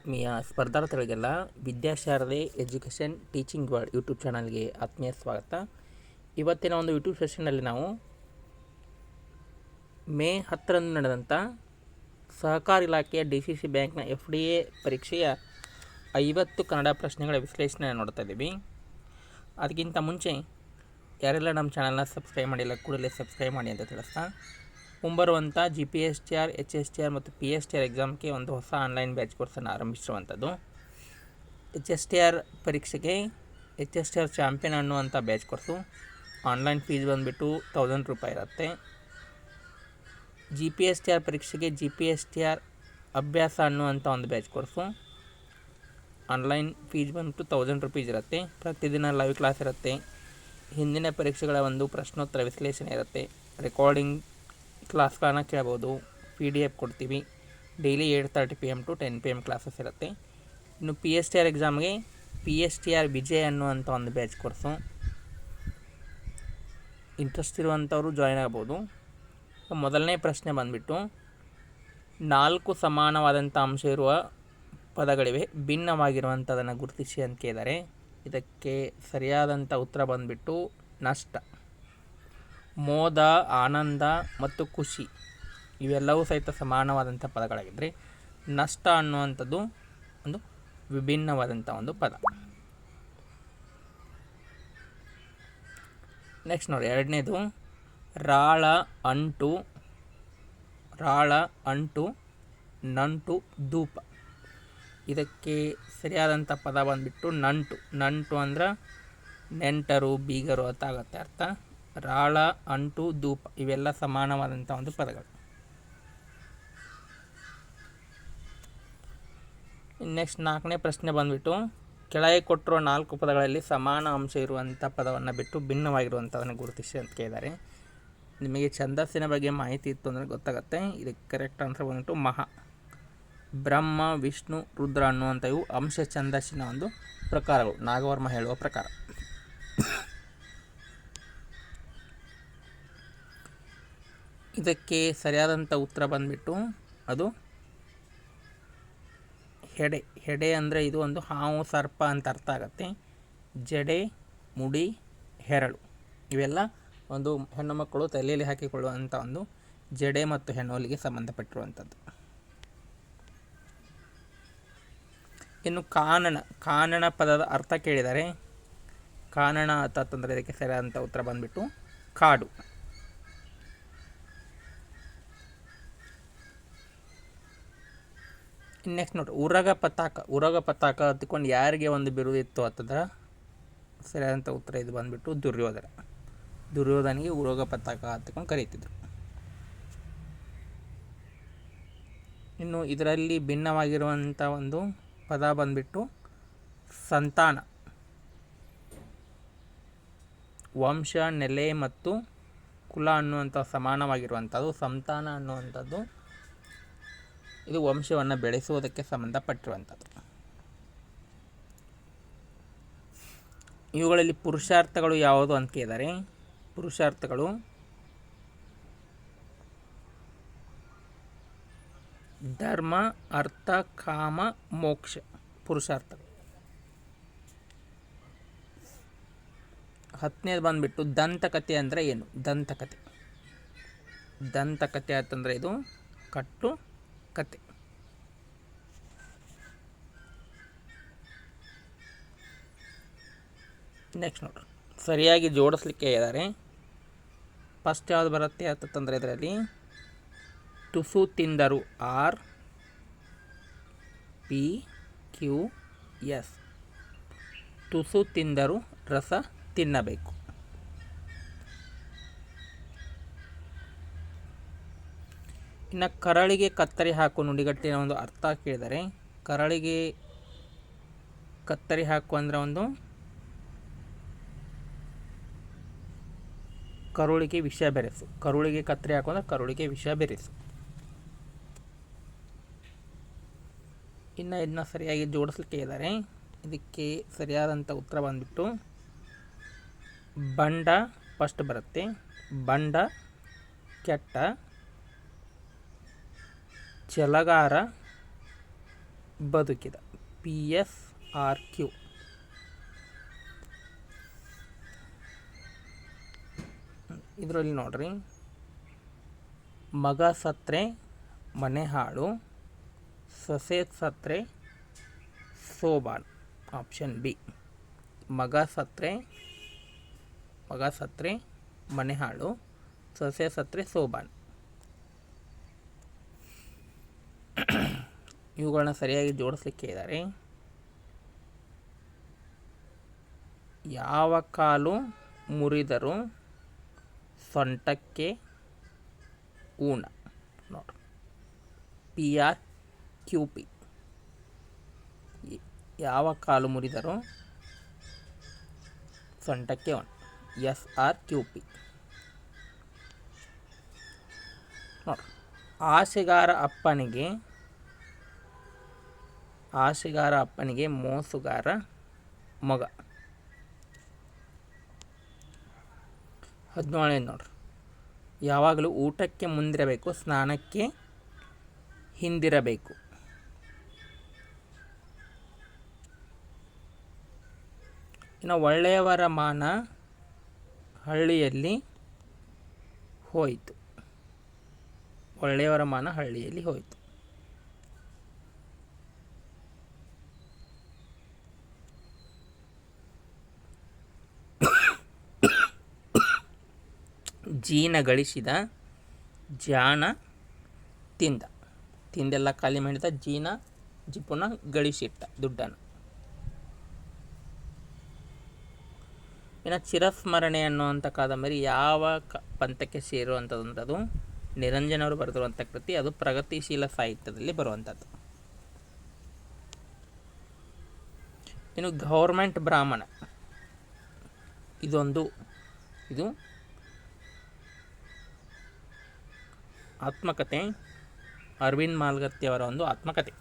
ಆತ್ಮೀಯ ಸ್ಪರ್ಧಾರ್ಥಿಗಳಿಗೆಲ್ಲ Vidyasharade education teaching world YouTube ಚಾನಲ್ಗೆ ಆತ್ಮೀಯ ಸ್ವಾಗತ. ಇವತ್ತಿನ ಒಂದು ಯೂಟ್ಯೂಬ್ ಸೆಷನ್ನಲ್ಲಿ ನಾವು ಮೇ 10ರಂದು ನಡೆದಂಥ ಸಹಕಾರ ಇಲಾಖೆಯ DCC ಬ್ಯಾಂಕ್ನ FDA ಪರೀಕ್ಷೆಯ 50 ಕನ್ನಡ ಪ್ರಶ್ನೆಗಳ ವಿಶ್ಲೇಷಣೆ ನೋಡ್ತಾ ಇದ್ದೀವಿ. ಅದಕ್ಕಿಂತ ಮುಂಚೆ ಯಾರೆಲ್ಲ ನಮ್ಮ ಚಾನಲ್ನ ಸಬ್ಸ್ಕ್ರೈಬ್ ಮಾಡಿಲ್ಲ ಕೂಡಲೇ ಸಬ್ಸ್ಕ್ರೈಬ್ ಮಾಡಿ ಅಂತ ತಿಳಿಸ್ತಾ, ಮುಂಬರುವಂಥ GPSTR, HSTR ಮತ್ತು PSTR ಎಕ್ಸಾಮ್ಗೆ ಒಂದು ಹೊಸ ಆನ್ಲೈನ್ ಬ್ಯಾಚ್ ಕೋರ್ಸನ್ನು ಆರಂಭಿಸಿರುವಂಥದ್ದು. HSTR ಪರೀಕ್ಷೆಗೆ HSTR ಚಾಂಪಿಯನ್ ಅನ್ನುವಂಥ ಬ್ಯಾಚ್ ಕೋರ್ಸು ಆನ್ಲೈನ್ ಫೀಸ್ ಬಂದುಬಿಟ್ಟು 1000 ರೂಪಾಯಿ ಇರುತ್ತೆ. GPSTR ಪರೀಕ್ಷೆಗೆ GPSTR ಅಭ್ಯಾಸ ಅನ್ನುವಂಥ ಒಂದು ಬ್ಯಾಚ್ ಕೋರ್ಸು ಆನ್ಲೈನ್ ಫೀಸ್ ಬಂದುಬಿಟ್ಟು 1000 ರೂಪೀಸ್ ಇರುತ್ತೆ. ಪ್ರತಿದಿನ ಲೈವ್ ಕ್ಲಾಸ್ ಇರುತ್ತೆ. ಹಿಂದಿನ ಪರೀಕ್ಷೆಗಳ ಒಂದು ಪ್ರಶ್ನೋತ್ತರ ವಿಶ್ಲೇಷಣೆ ಇರುತ್ತೆ. ರೆಕಾರ್ಡಿಂಗ್ ಕ್ಲಾಸ್ಗಳನ್ನ ಕೇಳ್ಬೋದು. PDF ಕೊಡ್ತೀವಿ. Daily 8:30 PM to 10 PM classes ಇರುತ್ತೆ. ಇನ್ನು PSTR ಎಕ್ಸಾಮ್ಗೆ PSTR ವಿಜಯ್ ಅನ್ನುವಂಥ ಒಂದು ಬ್ಯಾಚ್ ಕೋರ್ಸು ಇಂಟ್ರೆಸ್ಟ್ ಇರುವಂಥವರು ಜಾಯ್ನ್ ಆಗ್ಬೋದು. ಮೊದಲನೇ ಪ್ರಶ್ನೆ ಬಂದುಬಿಟ್ಟು 4 ಸಮಾನವಾದಂಥ ಅಂಶ ಇರುವ ಪದಗಳಿವೆ, ಭಿನ್ನವಾಗಿರುವಂಥದ್ದನ್ನು ಗುರುತಿಸಿ ಅಂತ ಕೇಳಿದ್ದಾರೆ. ಇದಕ್ಕೆ ಸರಿಯಾದಂಥ ಉತ್ತರ ಬಂದುಬಿಟ್ಟು ನಷ್ಟ. ಮೋದ, ಆನಂದ ಮತ್ತು ಖುಷಿ ಇವೆಲ್ಲವೂ ಸಹಿತ ಸಮಾನವಾದಂಥ ಪದಗಳಾಗಿದ್ದರೆ ನಷ್ಟ ಅನ್ನುವಂಥದ್ದು ಒಂದು ವಿಭಿನ್ನವಾದಂಥ ಒಂದು ಪದ. ನೆಕ್ಸ್ಟ್ ನೋಡಿ, ಎರಡನೇದು ರಾಳ ಅಂಟು ನಂಟು ಧೂಪ. ಇದಕ್ಕೆ ಸರಿಯಾದಂಥ ಪದ ಬಂದುಬಿಟ್ಟು ನಂಟು ಅಂದ್ರೆ ನೆಂಟರು, ಬೀಗರು ಅಂತ ಆಗುತ್ತೆ ಅರ್ಥ. ರಾಳ, ಅಂಟು, ಧೂಪ ಇವೆಲ್ಲ ಸಮಾನವಾದಂಥ ಒಂದು ಪದಗಳು. ನೆಕ್ಸ್ಟ್ 4ನೇ ಪ್ರಶ್ನೆ ಬಂದುಬಿಟ್ಟು ಕೆಳಗೆ ಕೊಟ್ಟಿರುವ 4 ಪದಗಳಲ್ಲಿ ಸಮಾನ ಅಂಶ ಇರುವಂಥ ಪದವನ್ನು ಬಿಟ್ಟು ಭಿನ್ನವಾಗಿರುವಂಥದ್ದನ್ನು ಗುರುತಿಸಿ ಅಂತ ಕೇಳಿದ್ದಾರೆ. ನಿಮಗೆ ಛಂದಸ್ಸಿನ ಬಗ್ಗೆ ಮಾಹಿತಿ ಇತ್ತು ಅಂದರೆ ಗೊತ್ತಾಗುತ್ತೆ. ಇದಕ್ಕೆ ಕರೆಕ್ಟ್ ಆನ್ಸರ್ ಬಂದುಬಿಟ್ಟು ಮಹಾ. ಬ್ರಹ್ಮ, ವಿಷ್ಣು, ರುದ್ರ ಅನ್ನುವಂಥ ಇವು ಅಂಶ ಛಂದಸ್ಸಿನ ಒಂದು ಪ್ರಕಾರಗಳು, ನಾಗವರ್ಮ ಹೇಳುವ ಪ್ರಕಾರ. ಇದಕ್ಕೆ ಸರಿಯಾದಂಥ ಉತ್ತರ ಬಂದುಬಿಟ್ಟು ಅದು ಹೆಡೆ ಅಂದರೆ ಇದು ಒಂದು ಹಾವು, ಸರ್ಪ ಅಂತ ಅರ್ಥ ಆಗುತ್ತೆ. ಜಡೆ, ಮುಡಿ, ಹೆರಳು ಇವೆಲ್ಲ ಒಂದು ಹೆಣ್ಣು ಮಕ್ಕಳು ತಲೆಯಲ್ಲಿ ಹಾಕಿಕೊಳ್ಳುವಂಥ ಒಂದು ಜಡೆ ಮತ್ತು ಹೆಣ್ಣುಲಿಗೆ ಸಂಬಂಧಪಟ್ಟಿರುವಂಥದ್ದು. ಇನ್ನು ಕಾನನ ಪದದ ಅರ್ಥ ಕೇಳಿದರೆ ಕಾನನ ಅಂತಂದರೆ ಇದಕ್ಕೆ ಸರಿಯಾದಂಥ ಉತ್ತರ ಬಂದುಬಿಟ್ಟು ಕಾಡು. ನೆಕ್ಸ್ಟ್ ನೋಡಿ, ಉರಗ ಪತಾಕ ಹತ್ತಿಕೊಂಡು ಯಾರಿಗೆ ಒಂದು ಬಿರುದಿತ್ತು ಅಂತಂದ್ರೆ ಸರಿಯಾದಂಥ ಉತ್ತರ ಇದು ಬಂದುಬಿಟ್ಟು ದುರ್ಯೋಧನಿಗೆ ಉರಗ ಪತಾಕ ಹತ್ತಿಕೊಂಡು ಕರೀತಿದ್ರು. ಇನ್ನು ಇದರಲ್ಲಿ ಭಿನ್ನವಾಗಿರುವಂಥ ಒಂದು ಪದ ಬಂದುಬಿಟ್ಟು ಸಂತಾನ. ವಂಶ, ನೆಲೆ ಮತ್ತು ಕುಲ ಅನ್ನುವಂಥ ಸಮಾನವಾಗಿರುವಂಥದ್ದು. ಸಂತಾನ ಅನ್ನುವಂಥದ್ದು ಇದು ವಂಶವನ್ನು ಬೆಳೆಸುವುದಕ್ಕೆ ಸಂಬಂಧಪಟ್ಟಿರುವಂಥದ್ದು. ಇವುಗಳಲ್ಲಿ ಪುರುಷಾರ್ಥಗಳು ಯಾವುದು ಅಂತ ಕೇಳಿದರೆ ಪುರುಷಾರ್ಥಗಳು ಧರ್ಮ, ಅರ್ಥ, ಕಾಮ, ಮೋಕ್ಷ ಪುರುಷಾರ್ಥಗಳು. 10ನೇದು ಬಂದುಬಿಟ್ಟು ದಂತಕಥೆ ಅಂದರೆ ಏನು? ದಂತಕಥೆ ಅಂತಂದರೆ ಇದು ಕಟ್ಟು ಕತೆ. ನೆಕ್ಸ್ಟ್ ನೋಡ್ರಿ, ಸರಿಯಾಗಿ ಜೋಡಿಸ್ಲಿಕ್ಕೆ ಇದ್ದಾರೆ. ಫಸ್ಟ್ ಯಾವುದು ಬರುತ್ತೆ ಅಂತಂದರೆ ಇದರಲ್ಲಿ ತುಸು ತಿಂದರು RPQS. ತುಸು ತಿಂದರು ರಸ ತಿನ್ನಬೇಕು. ಇನ್ನು ಕರಳಿಗೆ ಕತ್ತರಿ ಹಾಕು ನುಡಿಗಟ್ಟಿನ ಒಂದು ಅರ್ಥ ಕೇಳಿದರೆ ಕರಳಿಗೆ ಕತ್ತರಿ ಹಾಕು ಅಂದರೆ ಒಂದು ಕರುಳಿಗೆ ವಿಷ ಬೆರೆಸು. ಕರುಳಿಗೆ ಕತ್ತರಿ ಹಾಕು ಅಂದರೆ ಕರುಳಿಗೆ ವಿಷ ಬೆರೆಸು. ಇನ್ನು ಇದನ್ನ ಸರಿಯಾಗಿ ಜೋಡಿಸ್ಲಿಕ್ಕೆ ಇದ್ದಾರೆ. ಇದಕ್ಕೆ ಸರಿಯಾದಂಥ ಉತ್ತರ ಬಂದುಬಿಟ್ಟು ಬಂಡ ಫಸ್ಟ್ ಬರುತ್ತೆ. ಬಂಡ, ಕೆಟ್ಟ, ಛಲಗಾರ, ಬದುಕಿದ. PSRQ. ಇದರಲ್ಲಿ ನೋಡ್ರಿ, ಮಗ ಸತ್ರೆ ಮನೆ ಹಾಳು, ಸೊಸೆ ಸತ್ರೆ ಸೋಬಾನ್. Option B. ಮಗ ಸತ್ರೆ ಮನೆ ಹಾಳು, ಸೊಸೆ ಸತ್ರೆ ಸೋಬಾನ್. ಇವುಗಳನ್ನ ಸರಿಯಾಗಿ ಜೋಡಿಸ್ಲಿಕ್ಕೆ ಇದ್ದಾರೆ. ಯಾವ ಕಾಲು ಮುರಿದರೂ ಸೊಂಟಕ್ಕೆ ಊಣ. ನೋಡ್ರಿ, PRQP. ಯಾವ ಕಾಲು ಮುರಿದರೂ ಸೊಂಟಕ್ಕೆ ಊಣ. SRQP. ನೋಡ್ರಿ, ಆಸೆಗಾರ ಅಪ್ಪನಿಗೆ ಮೋಸುಗಾರ ಮಗ. 17 ನೋಡ್ರಿ, ಯಾವಾಗಲೂ ಊಟಕ್ಕೆ ಮುಂದಿರಬೇಕು, ಸ್ನಾನಕ್ಕೆ ಹಿಂದಿರಬೇಕು. ಇನ್ನು ಒಳ್ಳೆಯವರ ಮಾನ ಹಳ್ಳಿಯಲ್ಲಿ ಹೋಯಿತು. ಒಳ್ಳೆಯವರ ಮಾನ ಹಳ್ಳಿಯಲ್ಲಿ ಹೋಯಿತು. ಜೀನ ಗಳಿಸಿದ, ಜಾಣ ತಿಂದೆಲ್ಲ ಖಾಲಿ ಮಾಡಿದ, ಜೀನ ಜಿಪುನ ಗಳಿಸಿಟ್ಟ ದುಡ್ಡನ್ನು. ಇನ್ನು ಚಿರಸ್ಮರಣೆ ಅನ್ನುವಂಥ ಕಾದಂಬರಿ ಯಾವ ಪಂಥಕ್ಕೆ ಸೇರುವಂಥದ್ದು? ಅದು ನಿರಂಜನವರು ಬರೆದಿರುವಂಥ ಕೃತಿ. ಅದು ಪ್ರಗತಿಶೀಲ ಸಾಹಿತ್ಯದಲ್ಲಿ ಬರುವಂಥದ್ದು. ಇನ್ನು ಗೌರ್ಮೆಂಟ್ ಬ್ರಾಹ್ಮಣ, ಇದು ಆತ್ಮಕತೆ. ಅರವಿಂದ್ ಮಾಲ್ಗತ್ತಿಯವರ ಒಂದು ಆತ್ಮಕತೆ,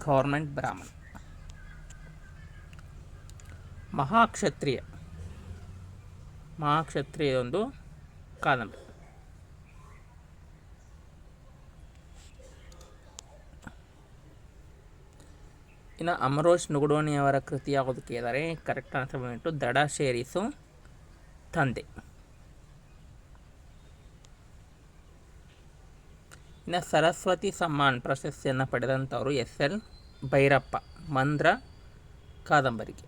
ಗೌರ್ಮೆಂಟ್ ಬ್ರಾಹ್ಮಣ. ಮಹಾಕ್ಷತ್ರಿಯ ಒಂದು ಕಾದಂಬರಿ. ಇನ್ನು ಅಮರೋಶ್ ನುಗುಡೋಣಿಯವರ ಕೃತಿ ಯಾವುದು ಕೇಳಿದರೆ ಕರೆಕ್ಟ್ ಆನ್ಸರ್ ಬಂದ್ಬಿಟ್ಟು ದಡ ಸೇರಿಸು ತಂದೆ. ಇನ್ನು ಸರಸ್ವತಿ ಸಮ್ಮಾನ್ ಪ್ರಶಸ್ತಿಯನ್ನು ಪಡೆದಂಥವರು SL ಭೈರಪ್ಪ, ಮಂದ್ರ ಕಾದಂಬರಿಗೆ.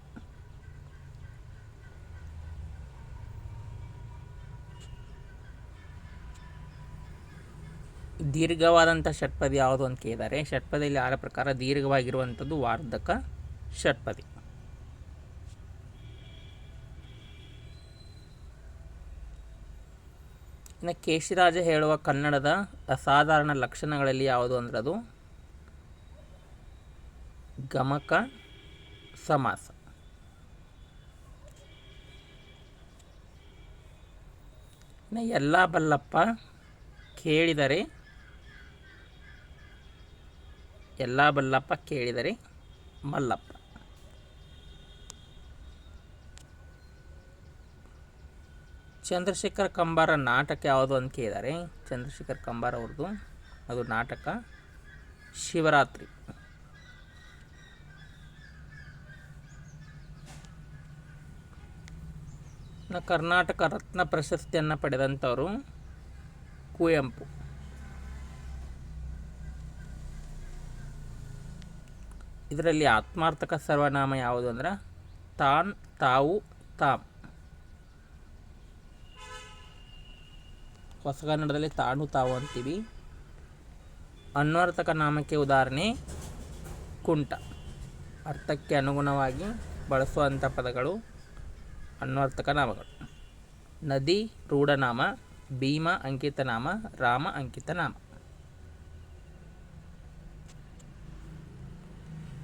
ದೀರ್ಘವಾದಂಥ ಷಟ್ಪದಿ ಯಾವುದು ಅಂತ ಕೇಳಿದ್ದಾರೆ. ಷಟ್ಪದಿಯಲ್ಲಿ 6 ಪ್ರಕಾರ ದೀರ್ಘವಾಗಿರುವಂಥದ್ದು ವಾರ್ಧಕ ಷಟ್ಪದಿ. ಇನ್ನು ಕೇಶಿರಾಜ ಹೇಳುವ ಕನ್ನಡದ ಅಸಾಧಾರಣ ಲಕ್ಷಣಗಳಲ್ಲಿ ಯಾವುದು ಅಂದ್ರೆ ಅದು ಗಮಕ ಸಮಾಸ. ಇನ್ನು ಎಲ್ಲ ಬಲ್ಲಪ್ಪ ಕೇಳಿದರೆ ಮಲ್ಲಪ್ಪ. ಚಂದ್ರಶೇಖರ್ ಕಂಬಾರ ನಾಟಕ ಯಾವುದು ಅಂತ ಕೇಳಿದ್ದಾರೆ. ಚಂದ್ರಶೇಖರ್ ಕಂಬಾರ ಅವ್ರದ್ದು ಅದು ನಾಟಕ ಶಿವರಾತ್ರಿ. ಕರ್ನಾಟಕ ರತ್ನ ಪ್ರಶಸ್ತಿಯನ್ನು ಪಡೆದಂಥವರು ಕುವೆಂಪು. ಇದರಲ್ಲಿ ಆತ್ಮಾರ್ಥಕ ಸರ್ವನಾಮ ಯಾವುದು ಅಂದ್ರೆ ತಾನ್, ತಾವು, ತಾಮ್. ಹೊಸಗನ್ನಡದಲ್ಲಿ ತಾನು, ತಾವು ಅಂತೀವಿ. ಅನ್ವರ್ಥಕ ನಾಮಕ್ಕೆ ಉದಾಹರಣೆ ಕುಂಟ. ಅರ್ಥಕ್ಕೆ ಅನುಗುಣವಾಗಿ ಬಳಸುವಂಥ ಪದಗಳು ಅನ್ವರ್ಥಕ ನಾಮಗಳು. ನದಿ ರೂಢನಾಮ, ಭೀಮ ಅಂಕಿತನಾಮ, ರಾಮ ಅಂಕಿತನಾಮ.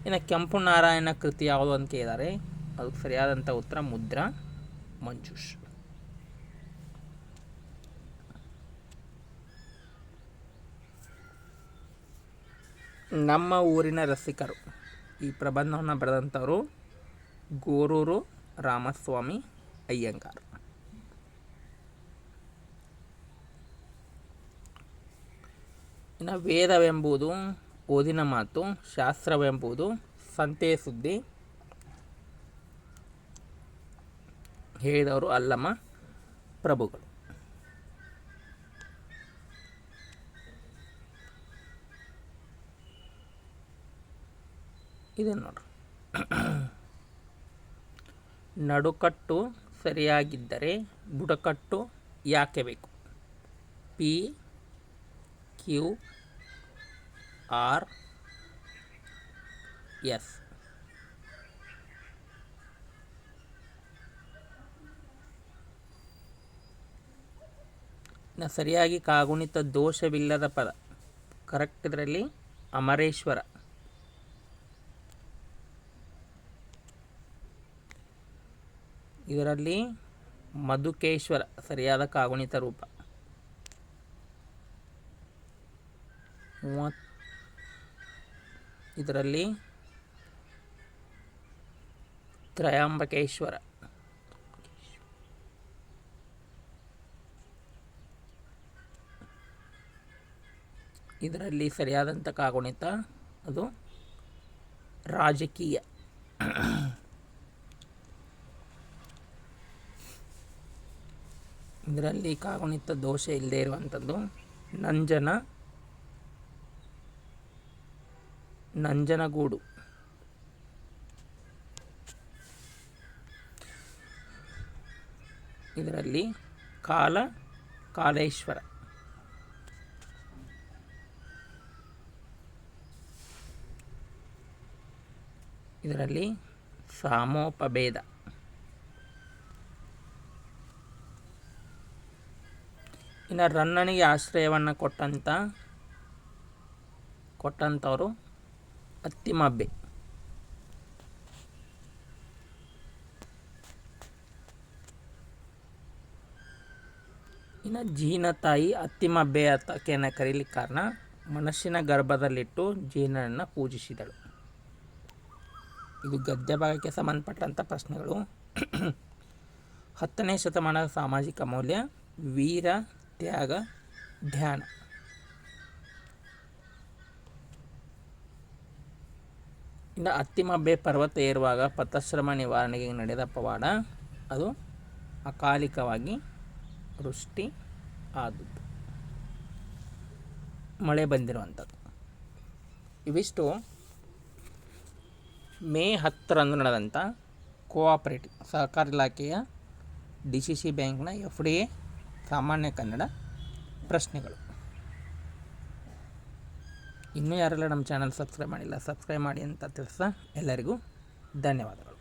ಇನ್ನು ಕೆಂಪು ನಾರಾಯಣ ಕೃತಿ ಯಾವುದು ಅಂತ ಕೇಳಿದ್ದಾರೆ. ಅದಕ್ಕೆ ಸರಿಯಾದಂಥ ಉತ್ತರ ಮುದ್ರಾ ಮಂಜುಷ್. ನಮ್ಮ ಊರಿನ ರಸಿಕರು ಈ ಪ್ರಬಂಧವನ್ನು ಬರೆದಂಥವರು ಗೋರೂರು ರಾಮಸ್ವಾಮಿ ಅಯ್ಯಂಗಾರ್. ಇನ್ನು ವೇದವೆಂಬುದು ಓದಿನ ಮಾತು ಶಾಸ್ತ್ರವೆಂಬುದು ಸಂತೆಯ ಸುದ್ದಿ ಹೇಳಿದವರು ಅಲ್ಲಮ ಪ್ರಭುಗಳು. ಇದನ್ನು ನೋಡ್ರಿ. ನಡುಕಟ್ಟು ಸರಿಯಾಗಿದ್ದರೆ ಬುಡಕಟ್ಟು ಯಾಕೆ ಬೇಕು? P Q R S. ಸರಿಯಾಗಿ ಕಾಗುಣಿತ ದೋಷವಿಲ್ಲದ ಪದ ಕರೆಕ್ಟ್. ಇದರಲ್ಲಿ ಅಮರೇಶ್ವರ. ಇದರಲ್ಲಿ ಮಧುಕೇಶ್ವರ ಸರಿಯಾದ ಕಾಗುಣಿತ ರೂಪ. ಇದರಲ್ಲಿ ತ್ರಯಾಂಬಕೇಶ್ವರ. ಇದರಲ್ಲಿ ಸರಿಯಾದಂಥ ಕಾಗುಣಿತ ಅದು ರಾಜಕೀಯ. ಇದರಲ್ಲಿ ಕಾಗುಣಿತ ದೋಷ ಇಲ್ಲದೆ ಇರುವಂಥದ್ದು ನಂಜನಗೂಡು. ಇದರಲ್ಲಿ ಕಾಲೇಶ್ವರ. ಇದರಲ್ಲಿ ಸಾಮೋಪಭೇದ. ಇನ್ನು ರನ್ನನಿಗೆ ಆಶ್ರಯವನ್ನು ಕೊಟ್ಟಂಥವರು ಅತ್ತಿಮಬ್ಬೆ. ಇನ್ನು ಜೀನತಾಯಿ ಅತ್ತಿಮಬ್ಬೆ ಆಕೆಯನ್ನು ಕರೀಲಿಕ್ಕೆ ಕಾರಣ ಮನಸ್ಸಿನ ಗರ್ಭದಲ್ಲಿಟ್ಟು ಜೀನನನ್ನು ಪೂಜಿಸಿದಳು. ಇದು ಗದ್ಯ ಭಾಗಕ್ಕೆ ಸಂಬಂಧಪಟ್ಟಂಥ ಪ್ರಶ್ನೆಗಳು. 10ನೇ ಶತಮಾನದ ಸಾಮಾಜಿಕ ಮೌಲ್ಯ ವೀರ ತ್ಯಾಗ ಧ್ಯಾನ. ಇನ್ನು ಅತ್ತಿಮಬ್ಬೆ ಪರ್ವತ ಏರುವಾಗ ಪಥಶ್ರಮ ನಿವಾರಣೆಗೆ ನಡೆದ ಪವಾಡ ಅದು ಅಕಾಲಿಕವಾಗಿ ವೃಷ್ಟಿ ಆದದ್ದು, ಮಳೆ ಬಂದಿರುವಂಥದ್ದು. ಇವಿಷ್ಟು ಮೇ 10ರಂದು ನಡೆದಂಥ ಕೋಆಪರೇಟಿವ್ ಸಹಕಾರ ಇಲಾಖೆಯ DCC ಬ್ಯಾಂಕ್ನ FDA ಸಾಮಾನ್ಯ ಕನ್ನಡ ಪ್ರಶ್ನೆಗಳು. ಇನ್ನೂ ಯಾರೆಲ್ಲ ನಮ್ಮ ಚಾನಲ್ ಸಬ್ಸ್ಕ್ರೈಬ್ ಮಾಡಿಲ್ಲ ಸಬ್ಸ್ಕ್ರೈಬ್ ಮಾಡಿ ಅಂತ ತಿಳಿಸ್ತಾ ಎಲ್ಲರಿಗೂ ಧನ್ಯವಾದಗಳು.